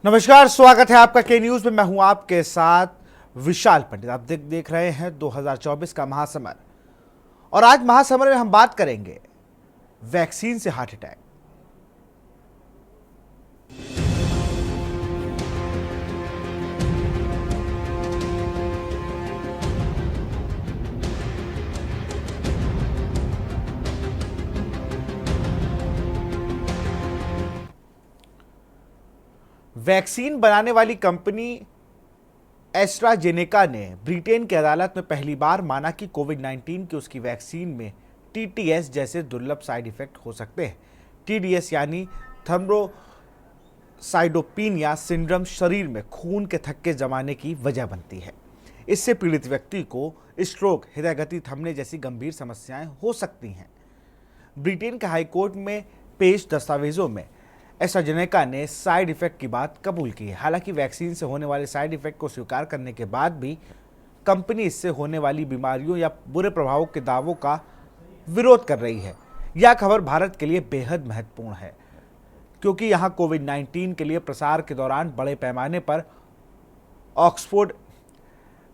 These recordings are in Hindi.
नमस्कार, स्वागत है आपका के न्यूज में। मैं हूं आपके साथ विशाल पंडित। आप देख रहे हैं 2024 का महासमर, और आज महासमर में हम बात करेंगे वैक्सीन से हार्ट अटैक। वैक्सीन बनाने वाली कंपनी एस्ट्राजेनेका ने ब्रिटेन की अदालत में पहली बार माना कि कोविड-19 की उसकी वैक्सीन में टीटीएस जैसे दुर्लभ साइड इफेक्ट हो सकते हैं। टीडीएस यानी थ्रोम्बोसाइटोपेनिया सिंड्रोम शरीर में खून के थक्के जमाने की वजह बनती है। इससे पीड़ित व्यक्ति को स्ट्रोक, हृदय गति थमने जैसी गंभीर समस्याएं हो सकती हैं। ब्रिटेन के हाईकोर्ट में पेश दस्तावेजों में एस्ट्राजेनेका ने साइड इफेक्ट की बात कबूल की है। हालांकि वैक्सीन से होने वाले साइड इफेक्ट को स्वीकार करने के बाद भी कंपनी इससे होने वाली बीमारियों या बुरे प्रभावों के दावों का विरोध कर रही है। यह खबर भारत के लिए बेहद महत्वपूर्ण है, क्योंकि यहां कोविड-19 के लिए प्रसार के दौरान बड़े पैमाने पर ऑक्सफोर्ड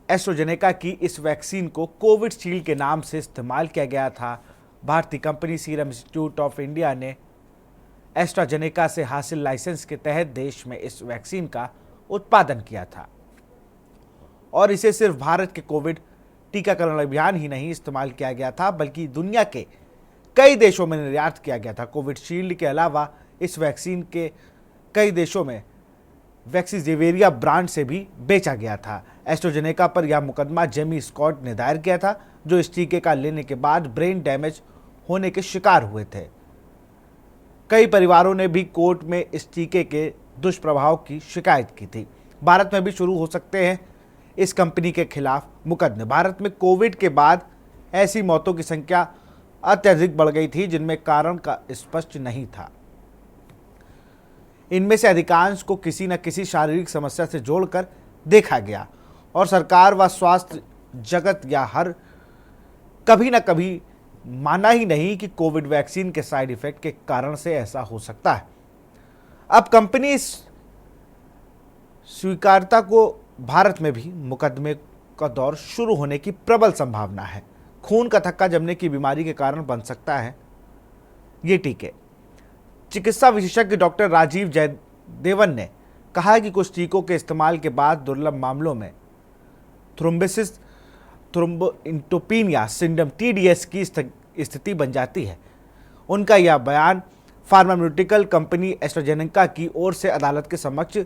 एस्ट्राजेनेका की इस वैक्सीन को कोविशील्ड के नाम से इस्तेमाल किया गया था। भारतीय company serum institute of India ने एस्ट्राजेनेका से हासिल लाइसेंस के तहत देश में इस वैक्सीन का उत्पादन किया था, और इसे सिर्फ भारत के कोविड टीकाकरण अभियान ही नहीं इस्तेमाल किया गया था, बल्कि दुनिया के कई देशों में निर्यात किया गया था। कोविशील्ड के अलावा इस वैक्सीन के कई देशों में वैक्सीजेवेरिया ब्रांड से भी बेचा गया था। एस्ट्राजेनेका पर यह मुकदमा जेमी स्कॉट ने दायर किया था, जो इस टीके का लेने के बाद ब्रेन डैमेज होने के शिकार हुए थे। कई परिवारों ने भी कोर्ट में इस टीके के दुष्प्रभाव की शिकायत की थी। भारत में भी शुरू हो सकते हैं इस कंपनी के खिलाफ मुकदमे। भारत में कोविड के बाद ऐसी मौतों की संख्या अत्यधिक बढ़ गई थी जिनमें कारण का स्पष्ट नहीं था। इनमें से अधिकांश को किसी न किसी शारीरिक समस्या से जोड़कर देखा गया, और सरकार व स्वास्थ्य जगत या हर कभी न कभी माना ही नहीं कि कोविड वैक्सीन के साइड इफेक्ट के कारण से ऐसा हो सकता है। अब कंपनी इस स्वीकार्यता को भारत में भी मुकदमे का दौर शुरू होने की प्रबल संभावना है। खून का थक्का जमने की बीमारी के कारण बन सकता है ये टीके। चिकित्सा विशेषज्ञ डॉक्टर राजीव जयदेवन ने कहा है कि कुछ टीकों के इस्तेमाल के बाद दुर्लभ मामलों में थ्रोम्बोसाइटोपेनिया सिंड्रोम टीडीएस की स्थिति बन जाती है। उनका यह बयान फार्मास्यूटिकल कंपनी एस्ट्राजेनेका की ओर से अदालत के समक्ष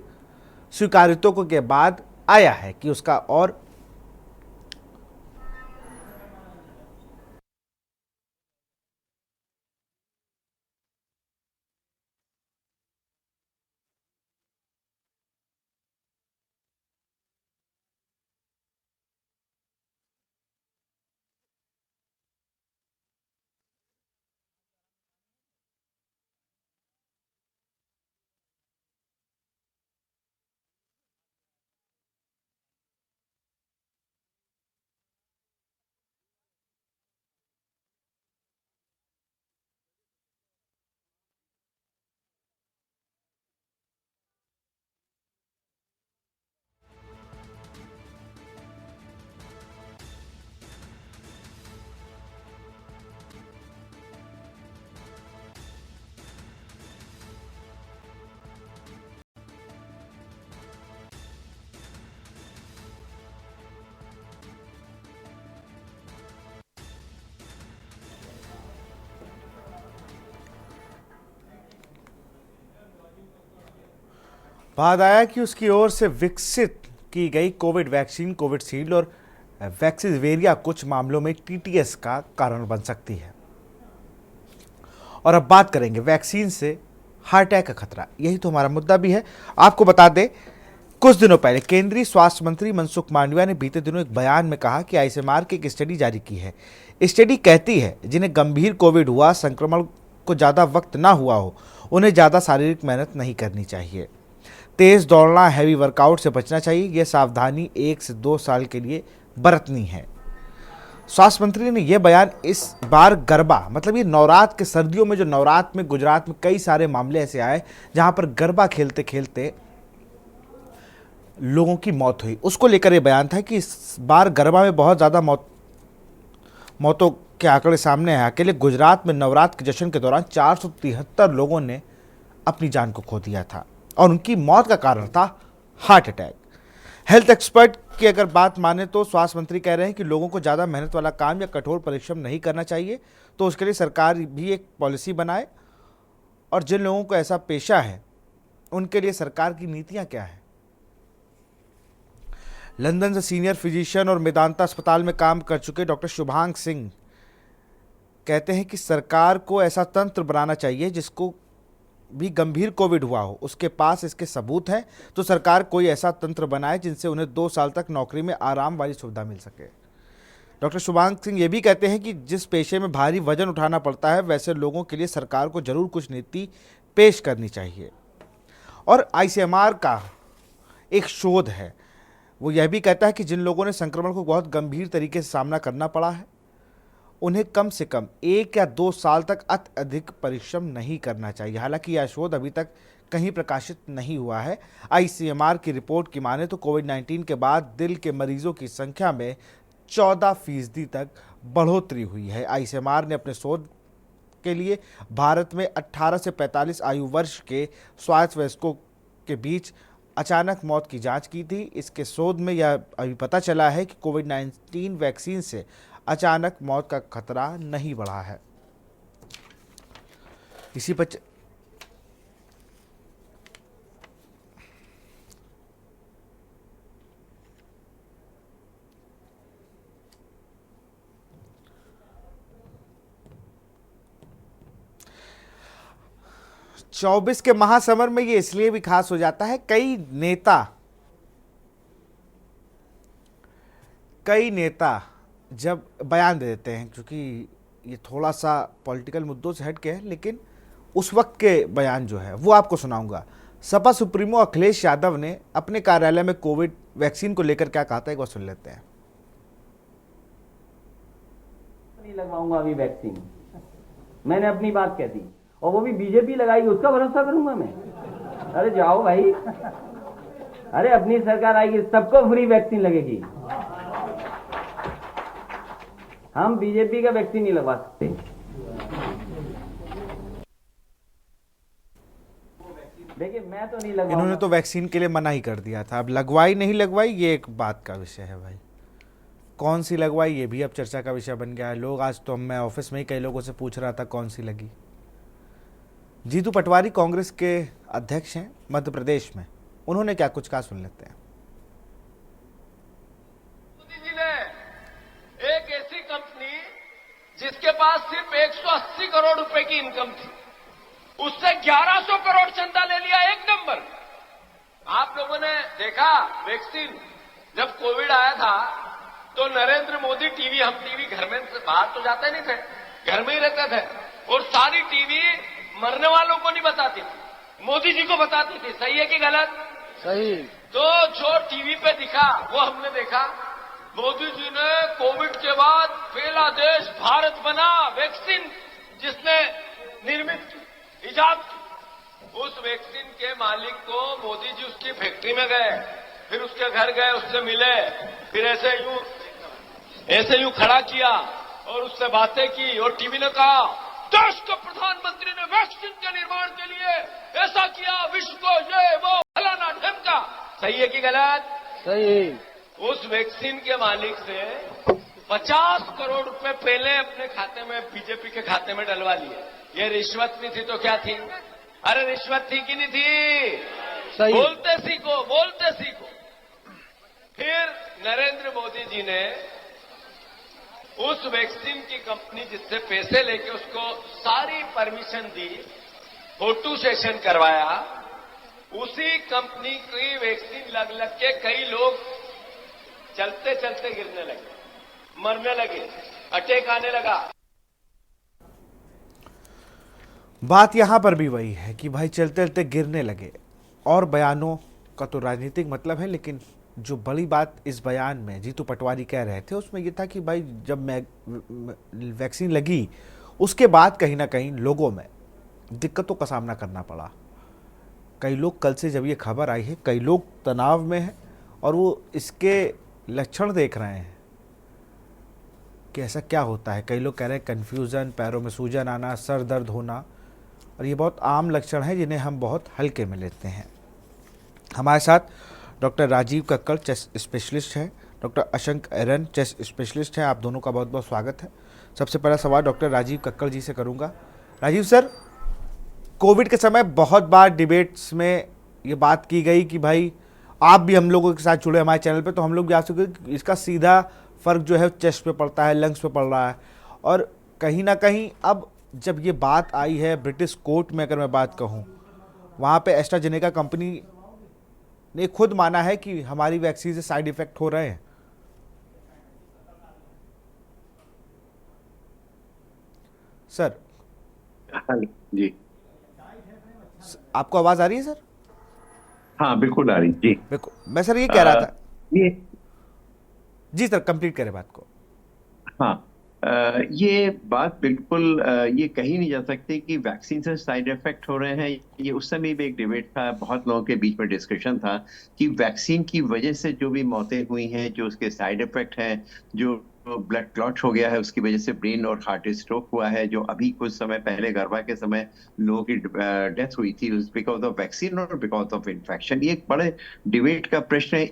स्वीकारोक्तियों के बाद आया है कि उसका और बाद आया कि उसकी ओर से विकसित की गई कोविड वैक्सीन कोविशील्ड और वैक्सीजेवेरिया कुछ मामलों में टीटीएस का कारण बन सकती है। और अब बात करेंगे वैक्सीन से हार्ट अटैक का खतरा। यही तो हमारा मुद्दा भी है। आपको बता दें, कुछ दिनों पहले केंद्रीय स्वास्थ्य मंत्री मनसुख मांडविया ने बीते दिनों एक बयान में कहा कि आईसीएमआर की एक स्टडी जारी की है। स्टडी कहती है जिन्हें गंभीर कोविड हुआ, संक्रमण को ज़्यादा वक्त ना हुआ हो, उन्हें ज़्यादा शारीरिक मेहनत नहीं करनी चाहिए। तेज दौड़ना, हैवी वर्कआउट से बचना चाहिए। यह सावधानी 1 से 2 साल के लिए बरतनी है। स्वास्थ्य मंत्री ने यह बयान इस बार गरबा, मतलब ये नवरात्र के सर्दियों में, जो नवरात्र में गुजरात में कई सारे मामले ऐसे आए जहां पर गरबा खेलते खेलते लोगों की मौत हुई, उसको लेकर ये बयान था कि इस बार गरबा में बहुत ज़्यादा मौतों के आंकड़े सामने आए। अकेले गुजरात में नवरात्र के जश्न के दौरान 473 लोगों ने अपनी जान को खो दिया था और उनकी मौत का कारण था हार्ट अटैक। हेल्थ एक्सपर्ट की अगर बात माने तो स्वास्थ्य मंत्री कह रहे हैं कि लोगों को ज़्यादा मेहनत वाला काम या कठोर परिश्रम नहीं करना चाहिए, तो उसके लिए सरकार भी एक पॉलिसी बनाए और जिन लोगों को ऐसा पेशा है उनके लिए सरकार की नीतियां क्या है। लंदन से सीनियर फिजिशियन और मेदांता अस्पताल में काम कर चुके डॉक्टर शुभांग सिंह कहते हैं कि सरकार को ऐसा तंत्र बनाना चाहिए जिसको भी गंभीर कोविड हुआ हो, उसके पास इसके सबूत हैं, तो सरकार कोई ऐसा तंत्र बनाए जिनसे उन्हें 2 साल तक नौकरी में आराम वाली सुविधा मिल सके। डॉक्टर शुभांग सिंह ये भी कहते हैं कि जिस पेशे में भारी वजन उठाना पड़ता है वैसे लोगों के लिए सरकार को जरूर कुछ नीति पेश करनी चाहिए। और आईसीएमआर का एक शोध है, वो यह भी कहता है कि जिन लोगों ने संक्रमण को बहुत गंभीर तरीके से सामना करना पड़ा है उन्हें कम से कम 1 या 2 साल तक अत्यधिक परिश्रम नहीं करना चाहिए। हालांकि यह शोध अभी तक कहीं प्रकाशित नहीं हुआ है। आईसीएमआर की रिपोर्ट की माने तो कोविड-19 के बाद दिल के मरीजों की संख्या में 14% तक बढ़ोतरी हुई है। आईसीएमआर ने अपने शोध के लिए भारत में 18 से 45 आयु वर्ष के स्वास्थ्य वयस्कों के बीच अचानक मौत की जांच की थी। इसके शोध में यह अभी पता चला है कि कोविड-19 वैक्सीन से अचानक मौत का खतरा नहीं बढ़ा है। इसी पर 24 के महासमर में ये इसलिए भी खास हो जाता है, कई नेता जब बयान दे देते हैं, क्योंकि ये थोड़ा सा पॉलिटिकल मुद्दों से हट के है, लेकिन उस वक्त के बयान जो है वो आपको सुनाऊंगा। सपा सुप्रीमो अखिलेश यादव ने अपने कार्यालय में कोविड वैक्सीन को लेकर क्या कहा था, एक बार सुन लेते हैं। नहीं लगवाऊंगा अभी वैक्सीन, मैंने अपनी बात कह दी, और वो भी बीजेपी लगाएगी उसका भरोसा करूंगा मैं? अरे जाओ भाई, अरे अपनी सरकार आएगी सबको फ्री वैक्सीन लगेगी, हम बीजेपी का वैक्सीन नहीं लगवा सकते। देखिए मैं तो नहीं लगवाऊंगा। इन्होंने तो वैक्सीन के लिए मना ही कर दिया था, अब लगवाई नहीं लगवाई ये एक बात का विषय है भाई। कौन सी लगवाई ये भी अब चर्चा का विषय बन गया है। लोग आज तो मैं ऑफिस में ही कई लोगों से पूछ रहा था कौन सी लगी। जीतू पटवारी कांग्रेस के अध्यक्ष हैं मध्य प्रदेश में, उन्होंने क्या कुछ कहा सुन लेते हैं। मोदी जी ने एक ऐसी कंपनी जिसके पास सिर्फ 180 करोड़ रुपए की इनकम थी, उससे 1100 करोड़ चंदा ले लिया, एक नंबर। आप लोगों ने देखा वैक्सीन जब कोविड आया था तो नरेंद्र मोदी टीवी, हम टीवी घर में से बाहर तो जाते नहीं थे, घर में ही रहते थे, और सारी टीवी मरने वालों को नहीं बताती थी, मोदी जी को बताती थी। सही है कि गलत? सही। तो जो टीवी पे दिखा वो हमने देखा। मोदी जी ने कोविड के बाद पहला देश भारत बना, वैक्सीन जिसने निर्मित की, इजाद की। उस वैक्सीन के मालिक को मोदी जी उसकी फैक्ट्री में गए, फिर उसके घर गए, उससे मिले, फिर ऐसे यूं खड़ा किया और उससे बातें की, और टीवी ने कहा देश के प्रधानमंत्री ने वैक्सीन के निर्माण के लिए ऐसा किया, विश्व को ये वो फलाना ढमका। सही है कि गलत? सही। उस वैक्सीन के मालिक से 50 करोड़ रुपए पहले अपने खाते में, बीजेपी के खाते में डलवा लिए। ये रिश्वत नहीं थी तो क्या थी? अरे रिश्वत थी कि नहीं थी? सही। बोलते सीखो, बोलते सीखो। फिर नरेंद्र मोदी जी ने उस वैक्सीन की कंपनी जिससे पैसे लेके उसको सारी परमिशन दी, फोटो सेशन करवाया, उसी कंपनी की वैक्सीन लग के कई लोग चलते चलते गिरने लगे, मरने लगे, अटैक आने लगा। बात यहां पर भी वही है कि भाई चलते चलते गिरने लगे, और बयानों का तो राजनीतिक मतलब है, लेकिन जो बड़ी बात इस बयान में जीतू पटवारी कह रहे थे उसमें यह था कि भाई जब वैक्सीन लगी उसके बाद कहीं ना कहीं लोगों में दिक्कतों का सामना करना पड़ा। कई लोग, कल से जब ये खबर आई है, कई लोग तनाव में हैं, और वो इसके लक्षण देख रहे हैं कि ऐसा क्या होता है। कई लोग कह रहे हैं कन्फ्यूज़न, पैरों में सूजन आना, सर दर्द होना, और ये बहुत आम लक्षण हैं जिन्हें हम बहुत हल्के में लेते हैं। हमारे साथ doctor Rajiv Kakkar chest specialist हैं, doctor Ashank Aeron chest specialist हैं। आप दोनों का बहुत बहुत स्वागत है। सबसे पहला सवाल डॉक्टर राजीव कक्कड़ जी से करूंगा। राजीव सर, कोविड के समय बहुत बार डिबेट्स में ये बात की गई कि भाई आप भी हम लोगों के साथ जुड़े हमारे चैनल पे, तो हम लोग भी आप सकते इसका सीधा फ़र्क जो है चेस्ट पे पड़ता है, लंग्स पे पड़ रहा है। और कहीं ना कहीं अब जब ये बात आई है ब्रिटिश कोर्ट में, अगर मैं बात कहूँ, वहाँ पे एस्ट्राजेनेका कंपनी ने खुद माना है कि हमारी वैक्सीन से साइड इफ़ेक्ट हो रहे हैं। सर हाँ जी। आपको आवाज़ आ रही है सर? हाँ बिल्कुल आ रही जी। बिल्कुल। मैं सर ये कह रहा था, ये जी सर कंप्लीट करें बात को। हाँ ये बात बिल्कुल ये कही नहीं जा सकती कि वैक्सीन से साइड इफेक्ट हो रहे हैं। ये उस समय भी एक डिबेट था, बहुत लोगों के बीच में डिस्कशन था कि वैक्सीन की वजह से जो भी मौतें हुई हैं, जो उसके साइड इफेक्ट हैं, जो ब्लड क्लॉट हो गया है उसकी वजह से ब्रेन और हार्ट स्ट्रोक हुआ है, जो अभी कुछ समय पहले गरबा के समय लोगों की डेथ हुई थी बिकॉज ऑफ वैक्सीन और बिकॉज ऑफ इन्फेक्शन। ये एक बड़े डिबेट का प्रश्न है।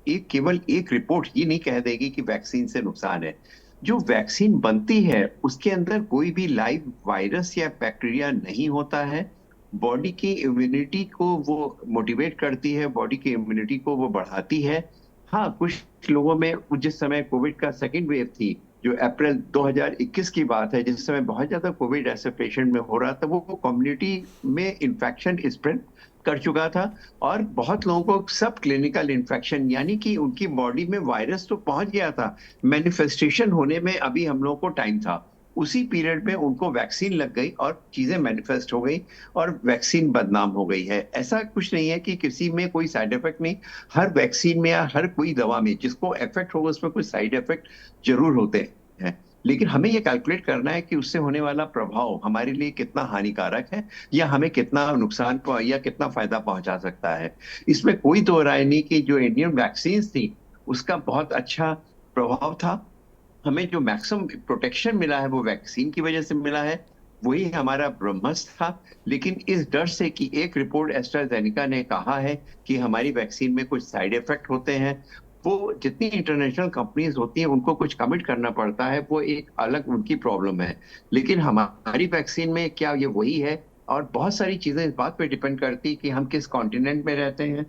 एक केवल एक रिपोर्ट ये नहीं कह देगी कि वैक्सीन से नुकसान है। जो वैक्सीन बनती है उसके अंदर कोई भी लाइव वायरस या बैक्टीरिया नहीं होता है। बॉडी की इम्यूनिटी को वो मोटिवेट करती है, बॉडी की इम्यूनिटी को वो बढ़ाती है। हाँ, कुछ लोगों में जिस समय कोविड का सेकेंड वेव थी, जो अप्रैल 2021 की बात है, जिस समय बहुत ज्यादा कोविड ऐसे पेशेंट में हो रहा था, वो कम्युनिटी में इन्फेक्शन स्प्रेड कर चुका था और बहुत लोगों को सब क्लिनिकल इन्फेक्शन, यानी कि उनकी बॉडी में वायरस तो पहुंच गया था, मैनिफेस्टेशन होने में अभी हम लोगों को टाइम था। उसी पीरियड में उनको वैक्सीन लग गई और चीजें मैनिफेस्ट हो गई और वैक्सीन बदनाम हो गई है। ऐसा कुछ नहीं है कि किसी में कोई साइड इफेक्ट नहीं। हर वैक्सीन में या हर कोई दवा में जिसको इफेक्ट होगा उसमें कुछ साइड इफेक्ट जरूर होते हैं, लेकिन हमें ये कैलकुलेट करना है कि उससे होने वाला प्रभाव हमारे लिए कितना हानिकारक है या हमें कितना नुकसान या कितना फायदा पहुंचा सकता है। इसमें कोई दो राय नहीं कि जो इंडियन वैक्सीन थी उसका बहुत अच्छा प्रभाव था। हमें जो मैक्सिमम प्रोटेक्शन मिला है वो वैक्सीन की वजह से मिला है, वही हमारा ब्रह्मास्त्र था। लेकिन इस डर से कि एक रिपोर्ट एस्ट्राजेनेका ने कहा है कि हमारी वैक्सीन में कुछ साइड इफेक्ट होते हैं, वो जितनी इंटरनेशनल कंपनीज होती हैं उनको कुछ कमिट करना पड़ता है, वो एक अलग उनकी प्रॉब्लम है। लेकिन हमारी वैक्सीन में क्या ये वही है? और बहुत सारी चीजें इस बात पे डिपेंड करती कि हम किस कॉन्टिनेंट में रहते हैं,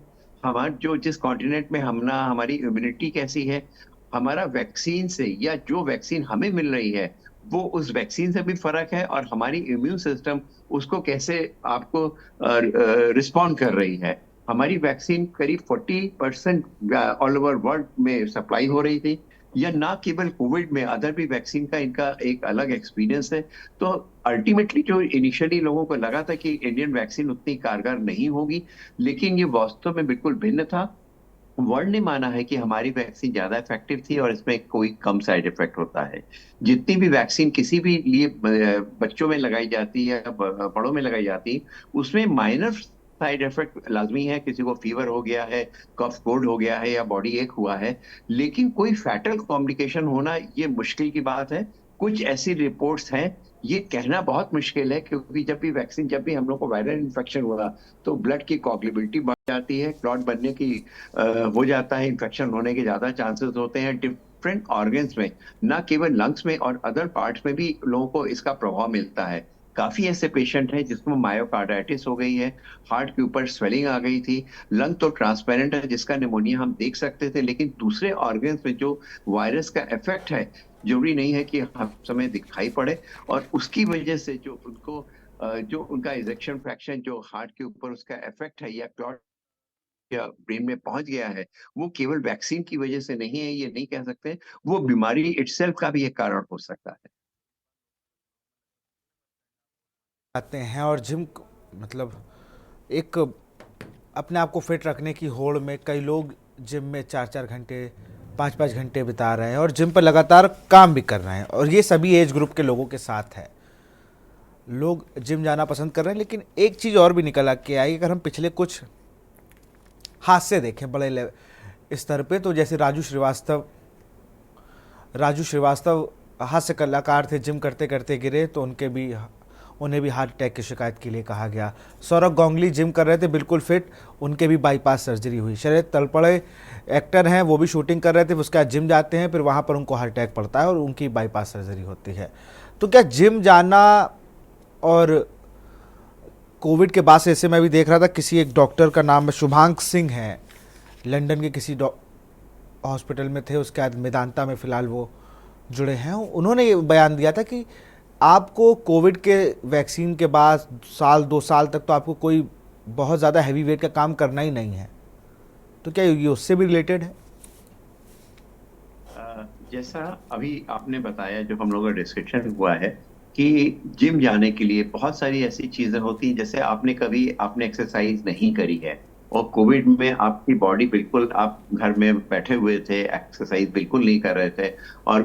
जिस कॉन्टिनेंट में हमारी इम्यूनिटी कैसी है, हमारा वैक्सीन से या जो वैक्सीन हमें मिल रही है वो उस वैक्सीन से भी फर्क है, और हमारी इम्यून सिस्टम उसको कैसे आपको रिस्पॉन्ड कर रही है। हमारी वैक्सीन करीब 40% ऑल ओवर वर्ल्ड में सप्लाई हो रही थी, या ना केवल कोविड में, अदर भी वैक्सीन का इनका एक अलग एक्सपीरियंस है। तो अल्टीमेटली जो इनिशियली लोगों को लगा था कि इंडियन वैक्सीन उतनी कारगर नहीं होगी, लेकिन ये वास्तव में बिल्कुल भिन्न था। वर्ल्ड ने माना है कि हमारी वैक्सीन ज्यादा इफेक्टिव थी और इसमें कोई कम साइड इफेक्ट होता है। जितनी भी वैक्सीन किसी भी लिए बच्चों में लगाई जाती है या बड़ों में लगाई जाती है, उसमें माइनर साइड इफेक्ट लाजमी है। किसी को फीवर हो गया है, कफ कोल्ड हो गया है या बॉडी एक हुआ है, लेकिन कोई फैटल कॉम्प्लिकेशन होना ये मुश्किल की बात है। कुछ ऐसी रिपोर्ट्स हैं, ये कहना बहुत मुश्किल है, क्योंकि जब भी हम लोग को वायरल इन्फेक्शन हुआ तो ब्लड की कोagulability बढ़ जाती है, क्लॉट बनने की हो जाता है, इन्फेक्शन होने के ज्यादा चांसेस होते हैं डिफरेंट ऑर्गन्स में, ना केवल लंग्स में और अदर पार्ट्स में भी लोगों को इसका प्रभाव मिलता है। काफी ऐसे पेशेंट हैं जिसमें मायोकार्डाइटिस हो गई है, हार्ट के ऊपर स्वेलिंग आ गई थी, लंग तो ट्रांसपेरेंट है जिसका निमोनिया हम देख सकते थे, लेकिन दूसरे ऑर्गन्स में जो वायरस का इफेक्ट है जरूरी नहीं है कि हम समय दिखाई पड़े, और उसकी वजह से जो उनका इजेक्शन फ्रैक्शन जो हार्ट के ऊपर उसका इफेक्ट है या क्लॉट या ब्रेन में पहुंच गया है, वो केवल वैक्सीन की वजह से नहीं है, ये नहीं कह सकते। वो बीमारी इटसेल्फ का भी एक कारण हो सकता है। आते हैं और मतलब एक अपने आप को फिट रखने की होड़ में कई लोग जिम में 4-4 घंटे 5-5 घंटे बिता रहे हैं और जिम पर लगातार काम भी कर रहे हैं, और ये सभी एज ग्रुप के लोगों के साथ है। लोग जिम जाना पसंद कर रहे हैं, लेकिन एक चीज़ और भी निकल के आई। अगर हम पिछले कुछ हादसे देखें बड़े स्तर पे, तो जैसे राजू श्रीवास्तव हास्य कलाकार थे, जिम करते करते गिरे तो उन्हें भी हार्ट अटैक की शिकायत के लिए कहा गया। सौरभ गांगुली जिम कर रहे थे बिल्कुल फिट, उनके भी बाईपास सर्जरी हुई। शरद तलपड़े एक्टर हैं, वो भी शूटिंग कर रहे थे, उसके बाद जिम जाते हैं, फिर वहाँ पर उनको हार्ट अटैक पड़ता है और उनकी बाईपास सर्जरी होती है। तो क्या जिम जाना और कोविड के बाद से, ऐसे मैं भी देख रहा था किसी एक डॉक्टर का नाम है शुभांक सिंह है, लंदन के किसी हॉस्पिटल में थे, उसके बाद मेदांता में फ़िलहाल वो जुड़े हैं। उन्होंने ये बयान दिया था कि आपको कोविड के वैक्सीन के बाद साल 2 साल तक तो आपको कोई बहुत ज़्यादा हैवी वेट का काम करना ही नहीं है। तो क्या ये उससे भी रिलेटेड है? जैसा अभी आपने बताया, जो हम लोगों का डिस्कशन हुआ है कि जिम जाने के लिए बहुत सारी ऐसी चीजें होती हैं, जैसे आपने एक्सरसाइज नहीं करी है और कोविड में आपकी बॉडी बिल्कुल, आप घर में बैठे हुए थे, एक्सरसाइज बिल्कुल नहीं कर रहे थे और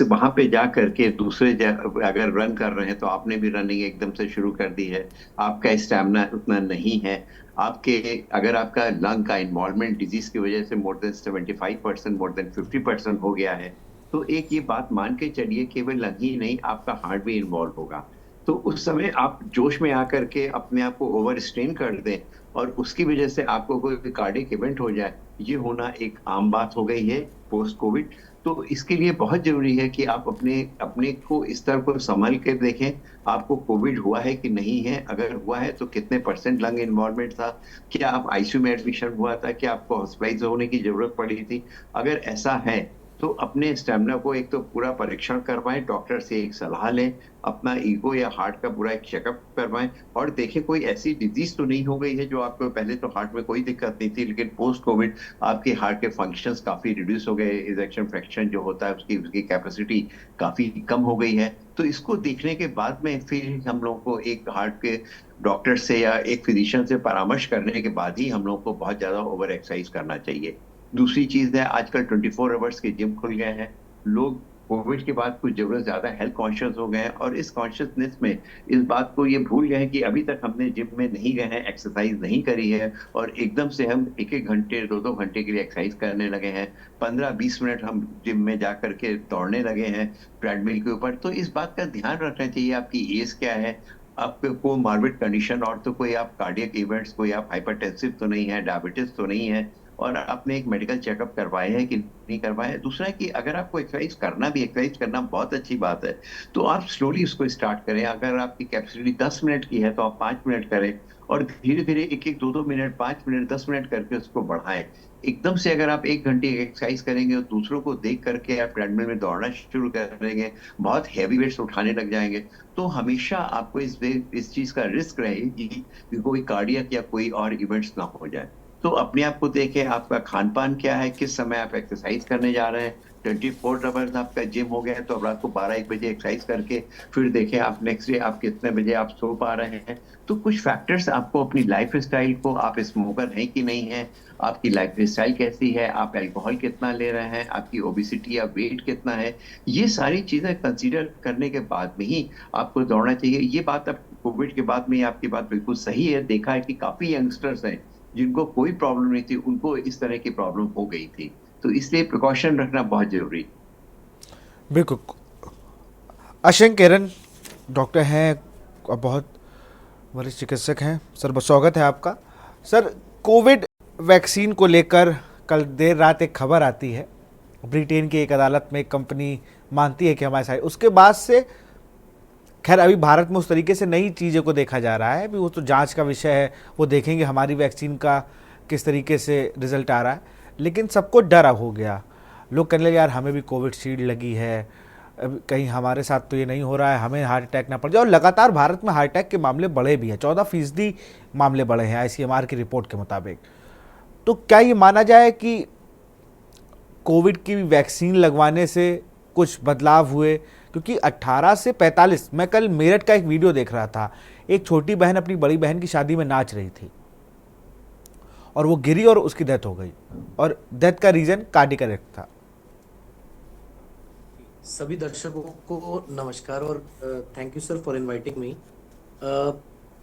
वहां पे जा करके अगर रन कर रहे हैं तो आपने भी रनिंग एकदम से शुरू कर दी है, आपका स्टैमिना उतना नहीं है, अगर आपका लंग का इन्वॉल्वमेंट डिजीज की वजह से मोर देन 75%, मोर देन 50% हो गया है, तो एक ये बात मान के चलिए केवल लंग ही नहीं, आपका हार्ट भी इन्वॉल्व होगा। तो उस समय आप जोश में आकर के अपने आप को ओवर स्ट्रेन कर दें और उसकी वजह से आपको कोई कार्डियक इवेंट हो जाए, ये होना एक आम बात हो गई है पोस्ट कोविड। तो इसके लिए बहुत जरूरी है कि आप अपने को इस तरह को संभाल के देखें, आपको कोविड हुआ है कि नहीं है, अगर हुआ है तो कितने % लंग इन्वॉल्वमेंट था, क्या आप आईसीयू में एडमिशन हुआ था, क्या आपको हॉस्पिटलाइज होने की जरूरत पड़ी थी। अगर ऐसा है तो अपने स्टेमिना को एक तो पूरा परीक्षण करवाएं, डॉक्टर से एक सलाह लें, अपना ईगो या हार्ट का पूरा एक चेकअप करवाएं और देखें कोई ऐसी डिजीज तो नहीं हो गई है जो आपको, पहले तो हार्ट में कोई दिक्कत नहीं थी लेकिन पोस्ट कोविड आपके हार्ट के फंक्शंस काफी रिड्यूस हो गए, इजेक्शन फ्रैक्शन जो होता है उसकी कैपेसिटी काफी कम हो गई है। तो इसको देखने के बाद में फिर हम लोग को एक हार्ट के डॉक्टर से या एक फिजिशियन से परामर्श करने के बाद ही हम लोग को बहुत ज्यादा ओवर एक्सरसाइज करना चाहिए। दूसरी चीज है, आजकल 24 आवर्स के जिम खुल गए हैं, लोग कोविड के बाद कुछ जरूरत ज्यादा हेल्थ कॉन्शियस हो गए हैं और इस कॉन्शियसनेस में इस बात को ये भूल गए हैं कि अभी तक हमने जिम में नहीं गए हैं, एक्सरसाइज नहीं करी है और एकदम से हम 1-1 घंटे 2-2 घंटे के लिए एक्सरसाइज करने लगे हैं, 15-20 मिनट हम जिम में जा करके दौड़ने लगे हैं ट्रेडमिल के ऊपर। तो इस बात का ध्यान रखना चाहिए, आपकी एज क्या है, आपको कोई मार्बिड कंडीशन और तो कोई आप कार्डियक इवेंट्स, कोई आप हाइपरटेंसिव तो नहीं है, डायबिटीज तो नहीं है और आपने एक मेडिकल चेकअप करवाया है कि नहीं करवाया है। दूसरा है कि अगर आपको एक्सरसाइज करना बहुत अच्छी बात है, तो आप स्लोली उसको स्टार्ट करें। अगर आपकी कैपेसिटी 10 मिनट की है तो आप 5 मिनट करें और धीरे धीरे 1-1, 2-2 मिनट, 5 मिनट, 10 मिनट करके उसको बढ़ाएं। एकदम से अगर आप 1 घंटे एक्सरसाइज करेंगे और दूसरों को देख करके आप ट्रेडमिल में दौड़ना शुरू करेंगे, बहुत हैवी वेट्स उठाने लग जाएंगे, तो हमेशा आपको इस चीज का रिस्क रहेगी कि कोई कार्डियक या कोई और इवेंट्स ना हो जाए। तो अपने आप को देखें, आपका खान पान क्या है, किस समय आप एक्सरसाइज करने जा रहे हैं। 24 आवर्स आपका जिम हो गया है तो अब रात को 12-1 बजे एक्सरसाइज करके फिर देखें आप नेक्स्ट डे आप कितने बजे आप सो पा रहे हैं। तो कुछ फैक्टर्स आपको अपनी लाइफ स्टाइल को, आप स्मोकर हैं कि नहीं है, आपकी लाइफ स्टाइल कैसी है, आप अल्कोहल कितना ले रहे हैं, आपकी ओबिसिटी या वेट कितना है, ये सारी चीजें कंसीडर करने के बाद में ही आपको दौड़ना चाहिए। ये बात अब कोविड के बाद में आपकी बात बिल्कुल सही है, देखा है कि काफी यंगस्टर्स हैं जिनको कोई प्रॉब्लम नहीं थी, उनको इस तरह की प्रॉब्लम हो गई थी, तो इसलिए प्रिकॉशन रखना बहुत जरूरी। बिल्कुल। अशंक किरण डॉक्टर हैं और बहुत वरिष्ठ चिकित्सक हैं। सर बहुत स्वागत है आपका। सर, कोविड वैक्सीन को लेकर कल देर रात एक खबर आती है, ब्रिटेन की एक अदालत में एक कंपनी मानती है कि हमारे साथ, उसके बाद से खैर अभी भारत में उस तरीके से नई चीज़ों को देखा जा रहा है, अभी वो तो जांच का विषय है, वो देखेंगे हमारी वैक्सीन का किस तरीके से रिजल्ट आ रहा है। लेकिन सबको डर हो गया, लोग कहने लगे यार हमें भी कोविड शील्ड लगी है, अब कहीं हमारे साथ तो ये नहीं हो रहा है, हमें हार्ट अटैक ना पड़ जाए। और लगातार भारत में हार्ट अटैक के मामले बढ़े भी हैं, 14% मामले बढ़े हैं ICMR की रिपोर्ट के मुताबिक। तो क्या ये माना जाए कि कोविड की वैक्सीन लगवाने से कुछ बदलाव हुए? क्योंकि 18 से 45, मैं कल मेरठ का एक वीडियो देख रहा था, एक छोटी बहन अपनी बड़ी बहन की शादी में नाच रही थी और वो गिरी और उसकी डेथ हो गई और डेथ का रीजन कार्डियक अरेस्ट था। सभी दर्शकों को नमस्कार और thank you sir for inviting me.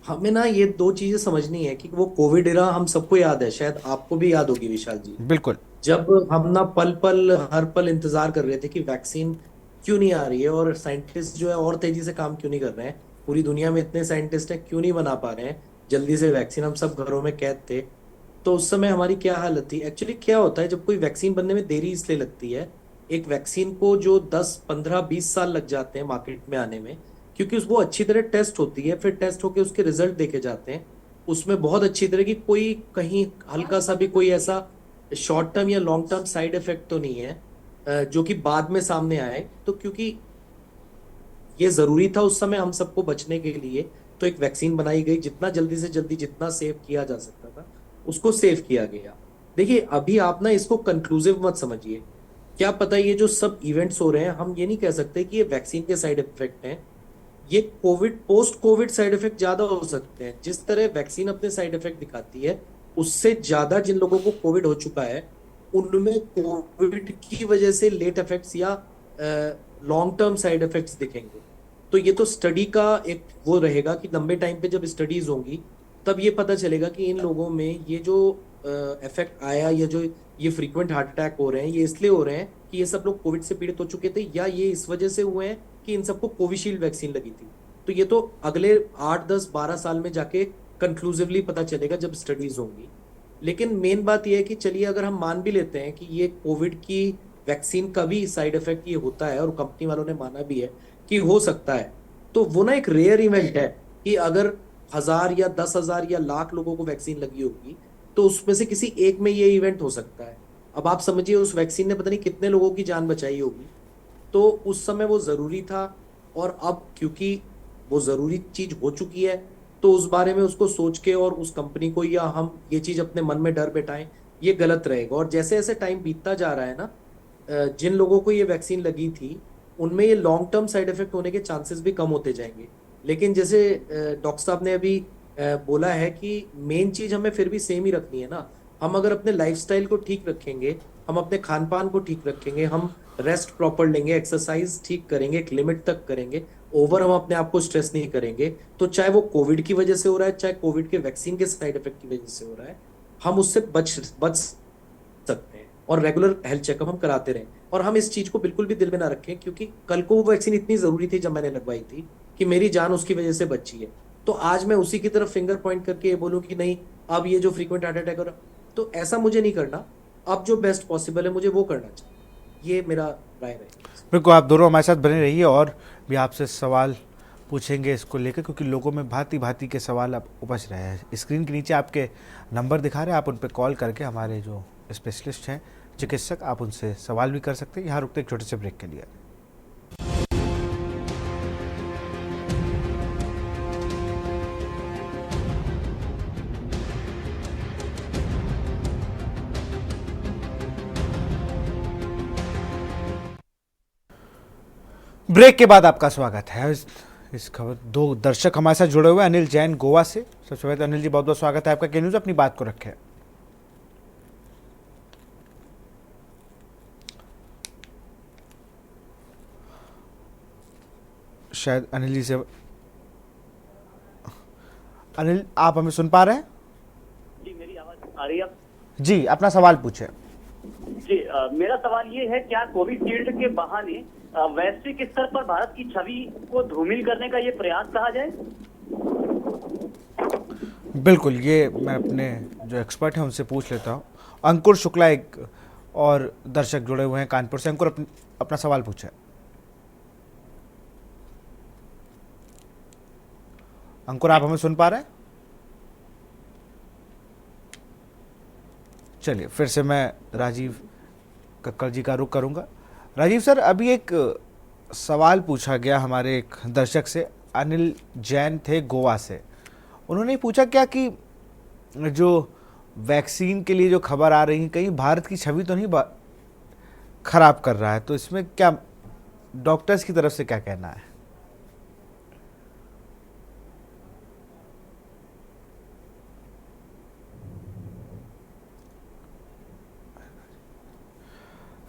हमें ना ये दो चीजें समझनी है कि वो कोविड इरा हम सबको याद है, शायद आपको भी याद होगी विशाल जी। बिल्कुल। जब हम ना पल पल हर पल इंतजार कर रहे थे कि वैक्सीन क्यों नहीं आ रही है, और साइंटिस्ट जो है और तेजी से काम क्यों नहीं कर रहे हैं, पूरी दुनिया में इतने साइंटिस्ट हैं क्यों नहीं बना पा रहे हैं जल्दी से वैक्सीन, हम सब घरों में कैद थे। तो उस समय हमारी क्या हालत थी। एक्चुअली क्या होता है, जब कोई वैक्सीन बनने में देरी इसलिए लगती है, एक वैक्सीन को जो 10 15 20 साल लग जाते हैं मार्केट में आने में, क्योंकि वो अच्छी तरह टेस्ट होती है, फिर टेस्ट होके उसके रिजल्ट देखे जाते हैं, उसमें बहुत अच्छी तरह की कोई कहीं हल्का सा भी कोई ऐसा शॉर्ट टर्म या लॉन्ग टर्म साइड इफेक्ट तो नहीं है जो कि बाद में सामने आए। तो क्योंकि ये जरूरी था उस समय हम सबको बचने के लिए, तो एक वैक्सीन बनाई गई, जितना जल्दी से जल्दी जितना सेव किया जा सकता था उसको सेव किया गया। देखिए अभी आप ना इसको कंक्लूसिव मत समझिए, क्या पता ये जो सब इवेंट्स हो रहे हैं, हम ये नहीं कह सकते कि ये वैक्सीन के साइड इफेक्ट हैं, ये Covid post Covid side effect ज्यादा हो सकते हैं। जिस तरह वैक्सीन अपने साइड इफेक्ट दिखाती है, उससे ज्यादा जिन लोगों को कोविड हो चुका है उनमें कोविड की वजह से लेट इफेक्ट्स या लॉन्ग टर्म साइड इफेक्ट्स दिखेंगे। तो ये तो स्टडी का एक वो रहेगा कि लंबे टाइम पे जब स्टडीज होंगी तब ये पता चलेगा कि इन लोगों में ये जो इफेक्ट आया या जो ये फ्रीक्वेंट हार्ट अटैक हो रहे हैं, ये इसलिए हो रहे हैं कि ये सब लोग कोविड से पीड़ित हो चुके थे, या ये इस वजह से हुए हैं कि इन सबको कोविशील्ड वैक्सीन लगी थी। तो ये तो अगले 8 10 12 साल में जाके कंक्लूसिवली पता चलेगा जब स्टडीज होंगी। लेकिन मेन बात यह है कि चलिए अगर हम मान भी लेते हैं कि ये कोविड की वैक्सीन का भी साइड इफेक्ट ये होता है, और कंपनी वालों ने माना भी है कि हो सकता है, तो वो ना एक रेयर इवेंट है कि अगर 1000 या 10,000 या लाख लोगों को वैक्सीन लगी होगी तो उसमें से किसी एक में ये इवेंट हो सकता है। अब आप समझिए उस वैक्सीन ने पता नहीं कितने लोगों की जान बचाई होगी, तो उस समय वो जरूरी था। और अब क्योंकि वो जरूरी चीज हो चुकी है, तो उस बारे में उसको सोच के और उस कंपनी को या हम ये चीज अपने मन में डर बैठाएं, ये गलत रहेगा। और जैसे जैसे टाइम बीतता जा रहा है ना, जिन लोगों को ये वैक्सीन लगी थी उनमें ये लॉन्ग टर्म साइड इफेक्ट होने के चांसेस भी कम होते जाएंगे। लेकिन जैसे डॉक्टर साहब ने अभी बोला है कि मेन चीज हमें फिर भी सेम ही रखनी है ना। हम अगर अपने लाइफस्टाइल को ठीक रखेंगे, हम अपने खान पान को ठीक रखेंगे, हम रेस्ट प्रॉपर लेंगे, एक्सरसाइज ठीक करेंगे, एक लिमिट तक करेंगे, ओवर हम अपने आप को स्ट्रेस नहीं करेंगे, तो चाहे वो कोविड की वजह से हो रहा है, चाहे कोविड के वैक्सीन के साइड इफेक्ट की वजह से हो रहा है, हम उससे बच सकते हैं। और रेगुलर हेल्थ चेकअप हम कराते रहें, और हम इस चीज को बिल्कुल भी दिल में ना रखें, क्योंकि कल को वो वैक्सीन इतनी जरूरी थी जब मैंने लगवाई थी कि मेरी जान उसकी वजह से बची है, तो आज मैं उसी की तरफ फिंगर पॉइंट करके ये बोलूं कि नहीं अब ये जो फ्रीक्वेंट हार्ट अटैक हो रहा, तो ऐसा मुझे नहीं करना। अब जो बेस्ट पॉसिबल है मुझे वो करना चाहिए, ये मेरा राय है। बिल्कुल, आप दोनों हमारे साथ बने रहिए और भी आपसे सवाल पूछेंगे इसको लेकर, क्योंकि लोगों में भांति भांति के सवाल अब उपज रहे हैं। स्क्रीन के नीचे आपके नंबर दिखा रहे हैं, आप उन पर कॉल करके हमारे जो स्पेशलिस्ट हैं, चिकित्सक, आप उनसे सवाल भी कर सकते हैं। यहाँ रुकते एक छोटे से ब्रेक के लिए। ब्रेक के बाद आपका स्वागत है। इस खबर दो दर्शक हमारे साथ जुड़े हुए हैं, अनिल जैन गोवा से। सबसे पहले अनिल जी बहुत बहुत स्वागत है आपका। के न्यूज़ अपनी बात को रखें। शायद अनिल जी से, अनिल आप हमें सुन पा रहे हैं? जी मेरी आवाज आ रही है? जी अपना सवाल पूछे। जी मेरा सवाल ये है, क्या कोविशील्ड के बहाने वैश्विक स्तर पर भारत की छवि को धूमिल करने का ये प्रयास कहा जाए? बिल्कुल, ये मैं अपने जो एक्सपर्ट हैं उनसे पूछ लेता हूँ। अंकुर शुक्ला एक और दर्शक जुड़े हुए हैं कानपुर से। अंकुर अपना सवाल पूछे। अंकुर आप हमें सुन पा रहे हैं? चलिए फिर से मैं राजीव कक्कड़ जी का रुख करूंगा। राजीव सर, अभी एक सवाल पूछा गया हमारे एक दर्शक से, अनिल जैन थे गोवा से। उन्होंने पूछा क्या कि जो वैक्सीन के लिए जो खबर आ रही है कहीं भारत की छवि तो नहीं खराब कर रहा है, तो इसमें क्या डॉक्टर्स की तरफ से क्या कहना है?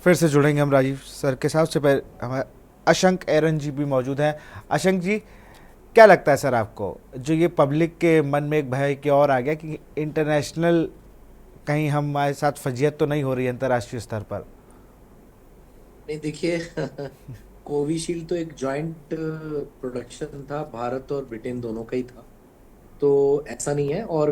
फिर से जुड़ेंगे हम राजीव सर के साथ। से पहले हमारे अशंक एरन जी भी मौजूद हैं। अशंक जी, क्या लगता है सर आपको, जो ये पब्लिक के मन में एक भय की और आ गया कि इंटरनेशनल कहीं हमारे साथ फजियत तो नहीं हो रही है अंतर्राष्ट्रीय स्तर पर? नहीं देखिए कोविशील्ड तो एक जॉइंट प्रोडक्शन था, भारत और ब्रिटेन दोनों का ही था। तो ऐसा नहीं है। और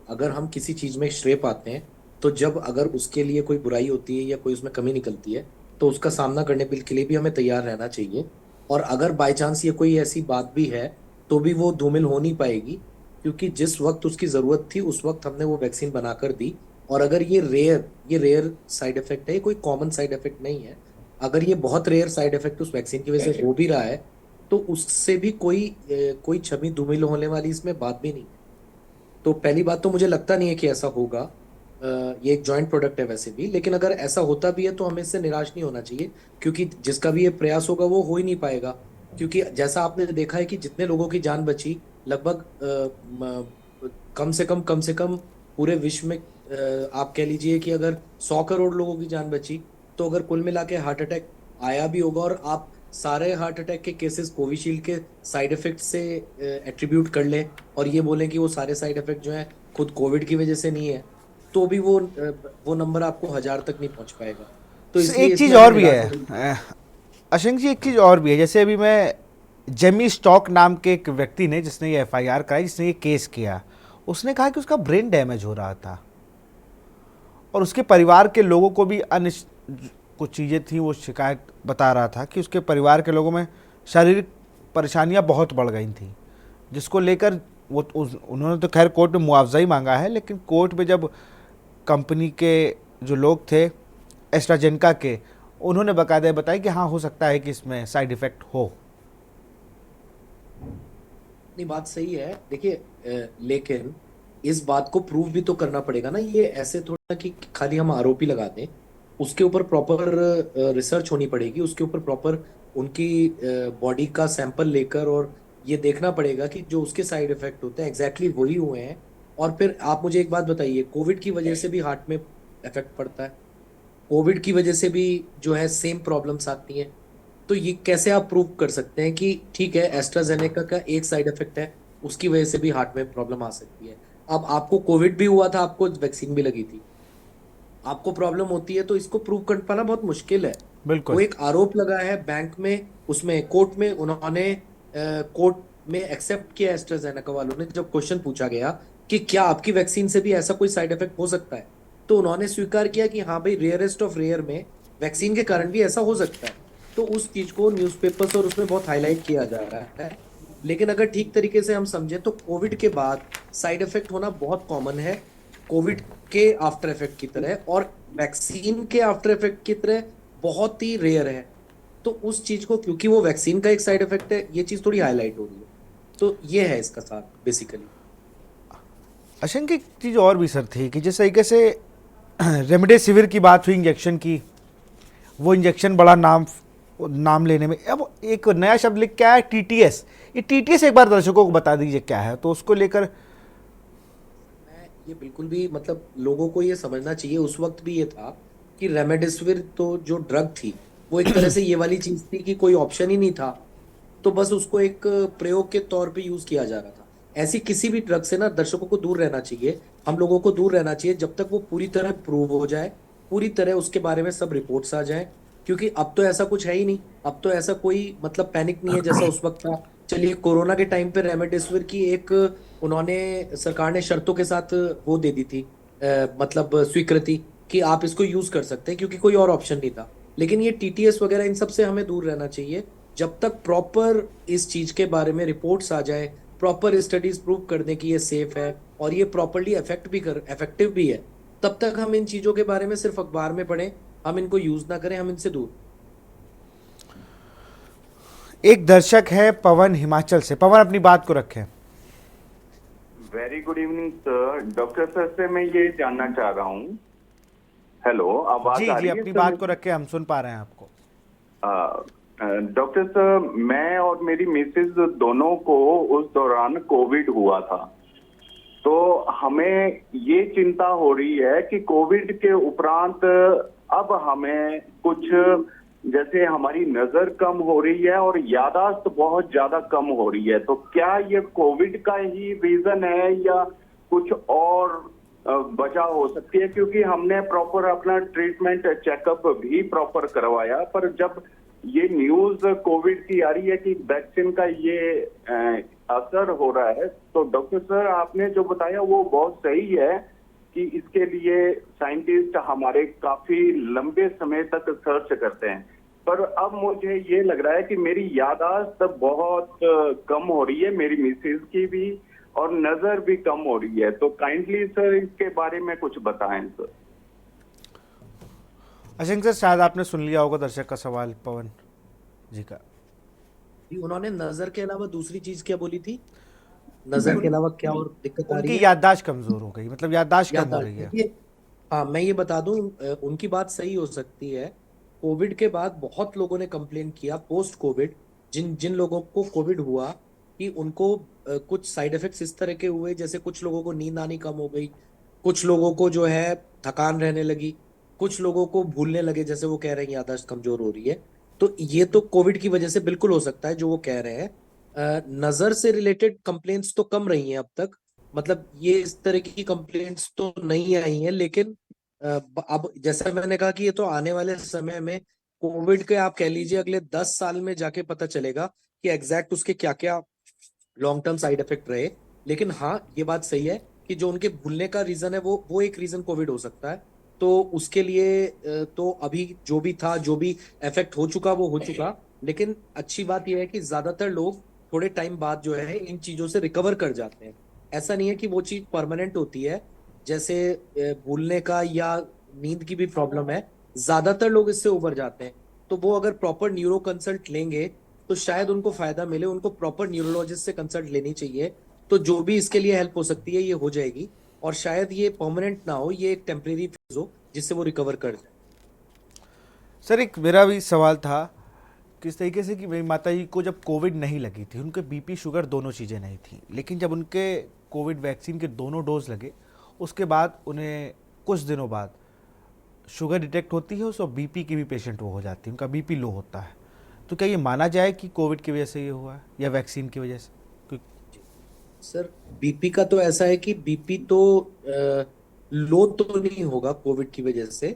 अगर हम किसी चीज में श्रेय पाते हैं तो जब अगर उसके लिए कोई बुराई होती है या कोई उसमें कमी निकलती है तो उसका सामना करने के लिए भी हमें तैयार रहना चाहिए। और अगर बाय चांस ये कोई ऐसी बात भी है तो भी वो धूमिल हो नहीं पाएगी, क्योंकि जिस वक्त उसकी जरूरत थी उस वक्त हमने वो वैक्सीन बनाकर दी। और अगर ये रेयर साइड इफेक्ट है, ये कोई कॉमन साइड इफेक्ट नहीं है। अगर ये बहुत रेयर साइड इफेक्ट उस वैक्सीन की वजह से हो भी रहा है तो उससे भी कोई छवि धूमिल होने वाली इसमें बात भी नहीं है। तो पहली बात तो मुझे लगता नहीं है कि ऐसा होगा। ये एक जॉइंट प्रोडक्ट है वैसे भी, लेकिन अगर ऐसा होता भी है तो हमें इससे निराश नहीं होना चाहिए, क्योंकि जिसका भी ये प्रयास होगा वो हो ही नहीं पाएगा। क्योंकि जैसा आपने देखा है कि जितने लोगों की जान बची, लगभग कम से कम पूरे विश्व में आप कह लीजिए कि अगर 100 करोड़ लोगों की जान बची, तो अगर कुल मिला के हार्ट अटैक आया भी होगा और आप सारे हार्ट अटैक के केसेस कोविशील्ड के साइड इफेक्ट से एट्रीब्यूट कर लें और ये बोलें कि वो सारे साइड इफेक्ट जो है खुद कोविड की वजह से नहीं है, तो भी वो नंबर आपको 1000 तक नहीं पहुंच पाएगा। तो इसलिए एक चीज़ इसमें और हमें भी निराश है अशंक जी, एक चीज़ और भी है। जैसे अभी मैं जेमी स्टॉक नाम के एक व्यक्ति ने, जिसने ये एफआईआर कराई, जिसने ये केस किया, उसने कहा कि उसका ब्रेन डैमेज हो रहा था और उसके परिवार के लोगों को भी अन्य कुछ चीज़ें थी, वो शिकायत बता रहा था कि उसके परिवार के लोगों में शारीरिक परेशानियां बहुत बढ़ गई थी, जिसको लेकर उन्होंने तो खैर कोर्ट में मुआवजा ही मांगा है, लेकिन कोर्ट में जब कंपनी के जो लोग थे एस्ट्राजेनेका के, उन्होंने बाकायदा बताया कि हाँ हो सकता है कि इसमें साइड इफेक्ट हो। नहीं, बात सही है। देखिए लेकिन इस बात को प्रूव भी तो करना पड़ेगा ना। ये ऐसे थोड़ा कि खाली हम आरोपी लगा दें, उसके ऊपर प्रॉपर रिसर्च होनी पड़ेगी, उसके ऊपर प्रॉपर उनकी बॉडी का सैंपल लेकर और ये देखना पड़ेगा कि जो उसके साइड इफेक्ट होते हैं एग्जैक्टली वही हुए हैं। और फिर आप मुझे एक बात बताइए, कोविड की वजह से भी हार्ट में इफेक्ट पड़ता है, कोविड की वजह से भी जो है सेम प्रॉब्लम्स आती हैं। तो ये कैसे आप प्रूव कर सकते हैं कि ठीक है एस्ट्राजेनेका का एक साइड इफेक्ट है, उसकी वजह से भी हार्ट में प्रॉब्लम आ सकती है। अब आपको कोविड भी हुआ था, आपको वैक्सीन भी लगी थी, आपको प्रॉब्लम होती है, तो इसको प्रूव कर पाना बहुत मुश्किल है। बिल्कुल। वो एक आरोप लगा है बैंक में, उसमें कोर्ट में उन्होंने कोर्ट में एक्सेप्ट किया एस्ट्राजेनेका वालों ने। जब क्वेश्चन पूछा गया कि क्या आपकी वैक्सीन से भी ऐसा कोई साइड इफेक्ट हो सकता है, तो उन्होंने स्वीकार किया कि हाँ भाई, रेयरेस्ट ऑफ रेयर में वैक्सीन के कारण भी ऐसा हो सकता है। तो उस चीज को न्यूज़पेपर्स और उसमें बहुत हाईलाइट किया जा रहा है। लेकिन अगर ठीक तरीके से हम समझे तो कोविड के बाद साइड इफेक्ट होना बहुत कॉमन है, कोविड के आफ्टर इफेक्ट की तरह, और वैक्सीन के आफ्टर इफेक्ट की तरह बहुत ही रेयर है। तो उस चीज को, क्योंकि वो वैक्सीन का एक साइड इफेक्ट है, ये चीज थोड़ी हाईलाइट हो रही है। तो ये है इसका सार बेसिकली। अशंक एक चीज़ और भी सर थी कि जिस तरीके से रेमडेसिविर की बात हुई इंजेक्शन की, वो इंजेक्शन बड़ा नाम लेने में, अब एक नया शब्द लिख के आया टीटीएस। ये टीटीएस एक बार दर्शकों को बता दीजिए क्या है, तो उसको लेकर ये बिल्कुल भी मतलब लोगों को ये समझना चाहिए। उस वक्त भी ये था कि रेमडेसिविर तो जो ड्रग थी वो एक तरह से ये वाली चीज थी कि कोई ऑप्शन ही नहीं था, तो बस उसको एक प्रयोग के तौर पे यूज किया जा रहा था। ऐसी किसी भी ड्रग से ना दर्शकों को दूर रहना चाहिए, हम लोगों को दूर रहना चाहिए जब तक वो पूरी तरह प्रूव हो जाए, पूरी तरह उसके बारे में सब रिपोर्ट्स आ जाए। क्योंकि अब तो ऐसा कुछ है ही नहीं, अब तो ऐसा कोई मतलब पैनिक नहीं है जैसा उस वक्त था। चलिए कोरोना के टाइम पे रेमडेसिविर की एक उन्होंने सरकार ने शर्तों के साथ वो दे दी थी, मतलब स्वीकृति कि आप इसको यूज कर सकते हैं, क्योंकि कोई और ऑप्शन नहीं था। लेकिन ये टीटीएस वगैरह इन सब से हमें दूर रहना चाहिए जब तक प्रॉपर इस चीज के बारे में रिपोर्ट्स आ जाए, प्रॉपर स्टडीज प्रूव कर दें कि ये सेफ है और ये प्रॉपरली इफेक्टिव भी है, तब तक हम इन चीजों के बारे में सिर्फ अखबार में पढ़ें, हम इनको यूज ना करें, हम इनसे दूर। एक दर्शक है पवन हिमाचल से। पवन अपनी बात को रखें। Very good evening sir. Doctor sir से मैं ये जानना चाह रहा हूँ, हेलो आवाज जी आ जी रही है अपनी सर? बात को रखें, हम सुन पा रहे हैं आपको। डॉक्टर सर, मैं और मेरी मिसेज दोनों को उस दौरान कोविड हुआ था, तो हमें ये चिंता हो रही है कि कोविड के उपरांत अब हमें कुछ जैसे हमारी नजर कम हो रही है और यादाश्त बहुत ज्यादा कम हो रही है, तो क्या ये कोविड का ही रीजन है या कुछ और वजह हो सकती है? क्योंकि हमने प्रॉपर अपना ट्रीटमेंट चेकअप भी प्रॉपर करवाया, पर जब ये न्यूज कोविड की आ रही है कि वैक्सीन का ये असर हो रहा है, तो डॉक्टर सर आपने जो बताया वो बहुत सही है कि इसके लिए साइंटिस्ट हमारे काफी लंबे समय तक सर्च करते हैं। पर अब मुझे ये लग रहा है कि मेरी याददाश्त बहुत कम हो रही है, मेरी मिसेज की भी, और नजर भी कम हो रही है। तो काइंडली सर इसके बारे में कुछ बताएं सर। अशंक सर, शायद आपने सुन लिया होगा दर्शक का सवाल पवन जी का। उन्होंने नजर के अलावा दूसरी चीज क्या बोली थी? नजर के अलावा क्या और दिक्कत आ रही उनकी है? याददाश्त कमजोर हो गई, मतलब याददाश्त कम हो रही है। हाँ, मैं ये बता दूं, उनकी बात सही हो सकती है। कोविड के बाद बहुत लोगों ने कंप्लेन किया पोस्ट कोविड, जिन जिन लोगों को कोविड हुआ, कि उनको कुछ साइड इफेक्ट्स इस तरह के हुए, जैसे कुछ लोगों को नींद आनी कम हो गई, कुछ लोगों को जो है थकान रहने लगी, कुछ लोगों को भूलने लगे, जैसे वो कह रहे हैं याददाश्त कमजोर हो रही है। तो ये तो कोविड की वजह से बिल्कुल हो सकता है जो वो कह रहे हैं। नजर से रिलेटेड कंप्लेंट्स तो कम रही हैं अब तक, मतलब ये इस तरह की कंप्लेंट्स तो नहीं आई हैं, लेकिन अब जैसा मैंने कहा कि ये तो आने वाले समय में कोविड के, आप कह लीजिए अगले 10 साल में जाके पता चलेगा कि एग्जैक्ट उसके क्या क्या लॉन्ग टर्म साइड इफेक्ट रहे। लेकिन हाँ, ये बात सही है कि जो उनके भूलने का रीजन है वो एक रीजन कोविड हो सकता है। तो उसके लिए तो अभी जो भी था, जो भी इफेक्ट हो चुका वो हो चुका, लेकिन अच्छी बात यह है कि ज्यादातर लोग थोड़े टाइम बाद जो है इन चीजों से रिकवर कर जाते हैं। ऐसा नहीं है कि वो चीज परमानेंट होती है, जैसे भूलने का या नींद की भी प्रॉब्लम है, ज्यादातर लोग इससे उबर जाते हैं। तो वो अगर प्रॉपर न्यूरो कंसल्ट लेंगे तो शायद उनको फायदा मिले, उनको प्रॉपर न्यूरोलॉजिस्ट से कंसल्ट लेनी चाहिए। तो जो भी इसके लिए हेल्प हो सकती है ये हो जाएगी, और शायद ये परमानेंट ना हो, ये एक टेम्परेरी फेज हो जिससे वो रिकवर कर जाए। सर, एक मेरा भी सवाल था किस तरीके से कि मेरी माता जी को जब कोविड नहीं लगी थी, उनके बीपी शुगर दोनों चीज़ें नहीं थी, लेकिन जब उनके कोविड वैक्सीन के दोनों डोज लगे उसके बाद उन्हें कुछ दिनों बाद शुगर डिटेक्ट होती है, और बीपी की भी पेशेंट वो हो जाती है, उनका बीपी लो होता है। तो क्या ये माना जाए कि कोविड की वजह से ये हुआ है या वैक्सीन की वजह से? सर, बीपी का तो ऐसा है कि बीपी तो लो तो नहीं होगा कोविड की वजह से,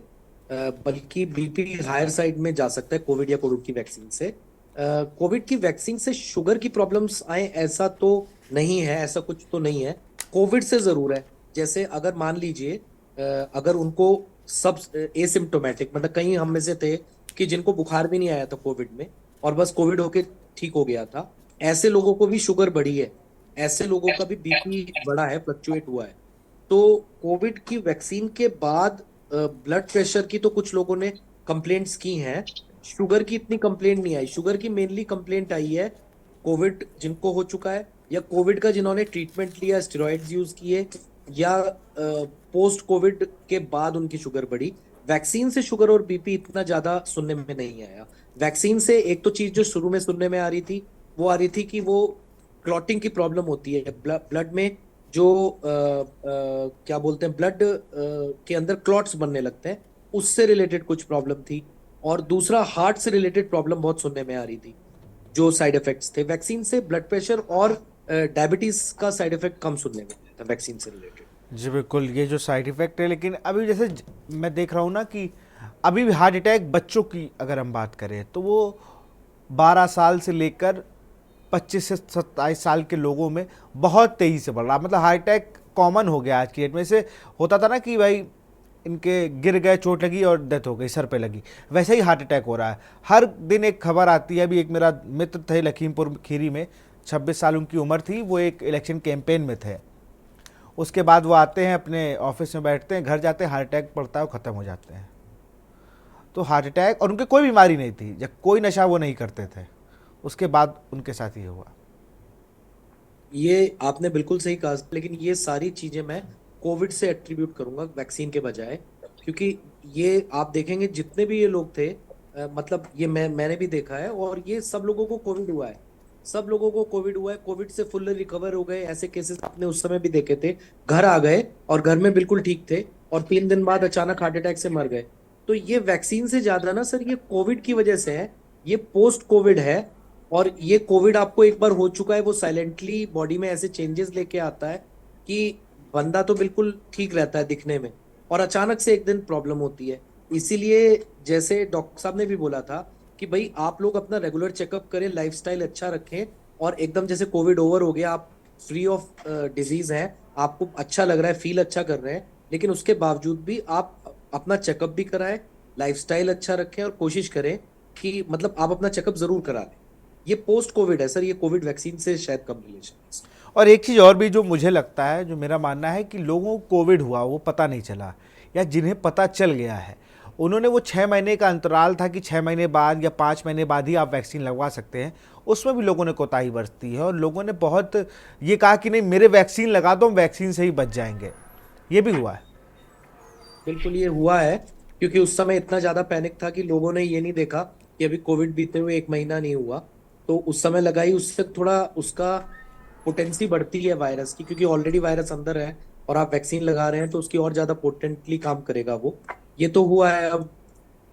बल्कि बीपी हायर साइड में जा सकता है कोविड या कोविड की वैक्सीन से। कोविड की वैक्सीन से शुगर की प्रॉब्लम्स आए ऐसा तो नहीं है, ऐसा कुछ तो नहीं है। कोविड से जरूर है, जैसे अगर मान लीजिए अगर उनको सब एसिम्टोमेटिक, मतलब कहीं हम में से थे कि जिनको बुखार भी नहीं आया था कोविड में और बस कोविड होके ठीक हो गया था, ऐसे लोगों को भी शुगर बढ़ी है, ऐसे लोगों का भी बीपी बढ़ा है, फ्लक्चुएट हुआ है। तो कोविड की वैक्सीन के बाद ब्लड प्रेशर की तो कुछ लोगों ने कंप्लेंट्स की हैं, शुगर की इतनी कंप्लेंट नहीं आई। शुगर की मेनली कंप्लेंट आई है कोविड जिनको हो चुका है, या कोविड का जिन्होंने ट्रीटमेंट लिया, स्टेरॉइड्स यूज किए, या पोस्ट कोविड के बाद उनकी शुगर बढ़ी। वैक्सीन से शुगर और बीपी इतना ज्यादा सुनने में नहीं आया। वैक्सीन से एक तो चीज जो शुरू में सुनने में आ रही थी, वो आ रही थी कि वो क्लॉटिंग की प्रॉब्लम होती है, ब्लड में जो क्या बोलते हैं, ब्लड के अंदर क्लॉट्स बनने लगते हैं, उससे रिलेटेड कुछ प्रॉब्लम थी। और दूसरा, हार्ट से रिलेटेड प्रॉब्लम बहुत सुनने में आ रही थी। जो साइड इफेक्ट्स थे वैक्सीन से, ब्लड प्रेशर और डायबिटीज का साइड इफेक्ट कम सुनने में आया था वैक्सीन से रिलेटेड। जी बिल्कुल, ये जो साइड इफ़ेक्ट है, लेकिन अभी जैसे मैं देख रहा हूँ ना कि अभी भी हार्ट अटैक बच्चों की अगर हम बात करें तो वो 12 साल से लेकर 25 से 27 साल के लोगों में बहुत तेज़ी से बढ़ रहा है। मतलब हार्ट अटैक कॉमन हो गया आज की डेट में। से होता था ना कि भाई इनके गिर गए, चोट लगी और डेथ हो गई, सर पे लगी, वैसे ही हार्ट अटैक हो रहा है। हर दिन एक खबर आती है। अभी एक मेरा मित्र थे लखीमपुर खीरी में, 26 साल उनकी उम्र थी, वो एक इलेक्शन कैंपेन में थे। उसके बाद वो आते हैं, अपने ऑफिस में बैठते हैं, घर जाते हैं, हार्ट अटैक पड़ता है और ख़त्म हो जाते हैं। तो हार्ट अटैक, और उनके कोई बीमारी नहीं थी, जब कोई नशा वो नहीं करते थे, उसके बाद उनके साथ ये हुआ। ये आपने बिल्कुल सही कहा, लेकिन ये सारी चीजें मैं कोविड से एट्रीब्यूट करूंगा वैक्सीन के बजाय, क्योंकि ये आप देखेंगे जितने भी ये लोग थे, मतलब ये मैंने भी देखा है, और ये सब लोगों को कोविड हुआ है, सब लोगों को कोविड हुआ है। कोविड से फुल रिकवर हो गए, ऐसे केसेस आपने उस समय भी देखे थे। घर आ गए और घर में बिल्कुल ठीक थे और 3 दिन बाद अचानक हार्ट अटैक से मर गए। तो ये वैक्सीन से ज्यादा ना सर ये कोविड की वजह से है, ये पोस्ट कोविड है। और ये कोविड आपको एक बार हो चुका है, वो साइलेंटली बॉडी में ऐसे चेंजेस लेके आता है कि बंदा तो बिल्कुल ठीक रहता है दिखने में, और अचानक से एक दिन प्रॉब्लम होती है। इसीलिए जैसे डॉक्टर साहब ने भी बोला था कि भाई आप लोग अपना रेगुलर चेकअप करें, लाइफस्टाइल अच्छा रखें, और एकदम जैसे कोविड ओवर हो गया, आप फ्री ऑफ डिजीज हैं, आपको अच्छा लग रहा है, फील अच्छा कर रहे हैं, लेकिन उसके बावजूद भी आप अपना चेकअप भी कराएं, लाइफस्टाइल अच्छा रखें, और कोशिश करें कि मतलब आप अपना चेकअप जरूर करा लें। ये पोस्ट कोविड है सर, ये कोविड वैक्सीन से शायद कम रिलेशन है। और एक चीज़ और भी जो मुझे लगता है, जो मेरा मानना है कि लोगों को कोविड हुआ वो पता नहीं चला, या जिन्हें पता चल गया है उन्होंने वो 6 महीने का अंतराल था कि 6 महीने बाद या 5 महीने बाद ही आप वैक्सीन लगवा सकते हैं, उसमें भी लोगों ने कोताही बरती है और लोगों ने बहुत ये कहा कि नहीं मेरे वैक्सीन लगा दो, हम वैक्सीन से ही बच जाएंगे। ये भी हुआ है। बिल्कुल ये हुआ है, क्योंकि उस समय इतना ज्यादा पैनिक था कि लोगों ने ये नहीं देखा कि अभी कोविड बीते हुए 1 महीना नहीं हुआ, तो उस समय लगाई, उससे थोड़ा उसका पोटेंसी बढ़ती है वायरस की, क्योंकि ऑलरेडी वायरस अंदर है और आप वैक्सीन लगा रहे हैं तो उसकी और ज्यादा पोटेंटली काम करेगा वो। ये तो हुआ है। अब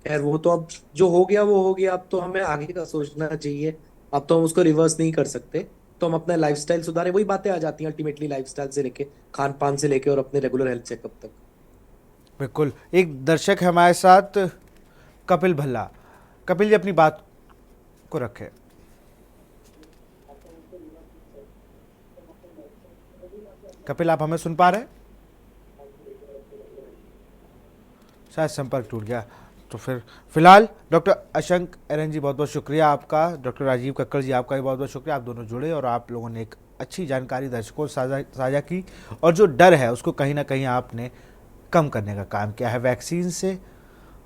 खैर वो तो अब जो हो गया वो हो गया, अब तो हमें आगे का सोचना चाहिए, अब तो हम उसको रिवर्स नहीं कर सकते, तो हम अपना लाइफस्टाइल सुधारें। वही बातें आ जाती हैं अल्टीमेटली, लाइफस्टाइल से लेके खान पान से लेके और अपने रेगुलर हेल्थ चेकअप तक। बिल्कुल। एक दर्शक है हमारे साथ, कपिल भल्ला। कपिल जी अपनी बात को रखें। कपिल आप हमें सुन पा रहे हैं? शायद संपर्क टूट गया। तो फिर फिलहाल डॉक्टर अशंक एरन जी बहुत बहुत शुक्रिया आपका, डॉक्टर राजीव कक्कड़ जी आपका भी बहुत बहुत शुक्रिया। आप दोनों जुड़े और आप लोगों ने एक अच्छी जानकारी दर्शकों साझा की, और जो डर है उसको कहीं ना कहीं आपने कम करने का काम किया है। वैक्सीन से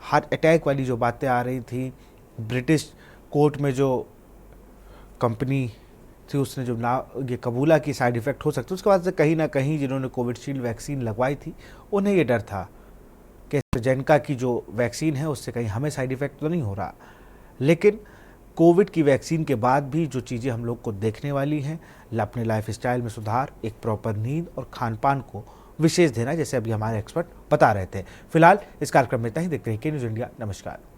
हार्ट अटैक वाली जो बातें आ रही थी, ब्रिटिश कोर्ट में जो कंपनी थी उसने जो ये कबूला की साइड इफ़ेक्ट हो सकते, उसके बाद से कहीं ना कहीं जिन्होंने कोविशील्ड वैक्सीन लगवाई थी उन्हें ये डर था कि एस्ट्राजेनेका की जो वैक्सीन है उससे कहीं हमें साइड इफ़ेक्ट तो नहीं हो रहा। लेकिन कोविड की वैक्सीन के बाद भी जो चीज़ें हम लोग को देखने वाली हैं, अपने लाइफ स्टाइल में सुधार, एक प्रॉपर नींद और खान पान को विशेष देना, जैसे अभी हमारे एक्सपर्ट बता रहे थे। फिलहाल इस कार्यक्रम में इतना ही। देखते हैं के न्यूज़ इंडिया। नमस्कार।